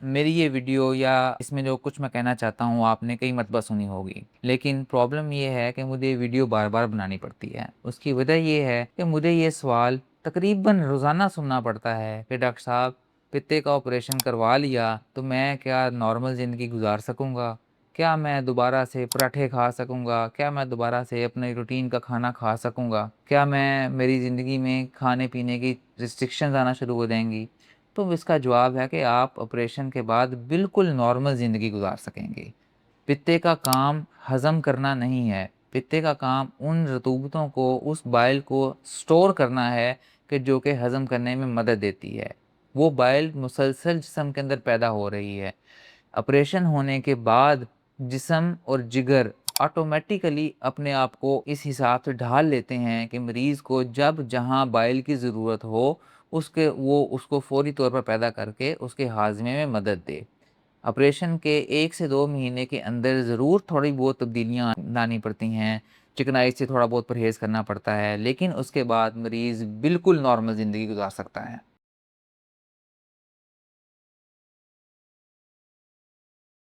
मेरी ये वीडियो या इसमें जो कुछ मैं कहना चाहता हूँ आपने कई मरतबा सुनी होगी, लेकिन प्रॉब्लम ये है कि मुझे ये वीडियो बार-बार बनानी पड़ती है। उसकी वजह ये है कि मुझे ये सवाल तकरीबन रोज़ाना सुनना पड़ता है कि डॉक्टर साहब, पित्ते का ऑपरेशन करवा लिया तो मैं क्या नॉर्मल ज़िंदगी गुज़ार सकूँगा? क्या मैं दोबारा से पराठे खा सकूँगा? क्या मैं दोबारा से अपने रूटीन का खाना खा सकूँगा? क्या मेरी ज़िंदगी में खाने-पीने की रिस्ट्रिक्शंस आना शुरू हो जाएँगी? तो इसका जवाब है कि आप ऑपरेशन के बाद बिल्कुल नॉर्मल ज़िंदगी गुज़ार सकेंगे। पित्ते का काम हज़म करना नहीं है, पित्ते का काम उन रतूबतों को, उस बाइल को स्टोर करना है कि जो कि हज़म करने में मदद देती है। वो बाइल मुसलसल जिस्म के अंदर पैदा हो रही है। ऑपरेशन होने के बाद जिस्म और जिगर ऑटोमेटिकली अपने आप को इस हिसाब से ढाल लेते हैं कि मरीज़ को जब जहाँ बाइल की ज़रूरत हो, वो उसको फ़ौरी तौर पर पैदा करके उसके हाज़मे में मदद दे। ऑपरेशन के 1 से 2 महीने के अंदर ज़रूर थोड़ी बहुत तब्दीलियाँ लानी पड़ती हैं, चिकनाई से थोड़ा बहुत परहेज़ करना पड़ता है, लेकिन उसके बाद मरीज़ बिल्कुल नॉर्मल ज़िंदगी गुज़ार सकता है।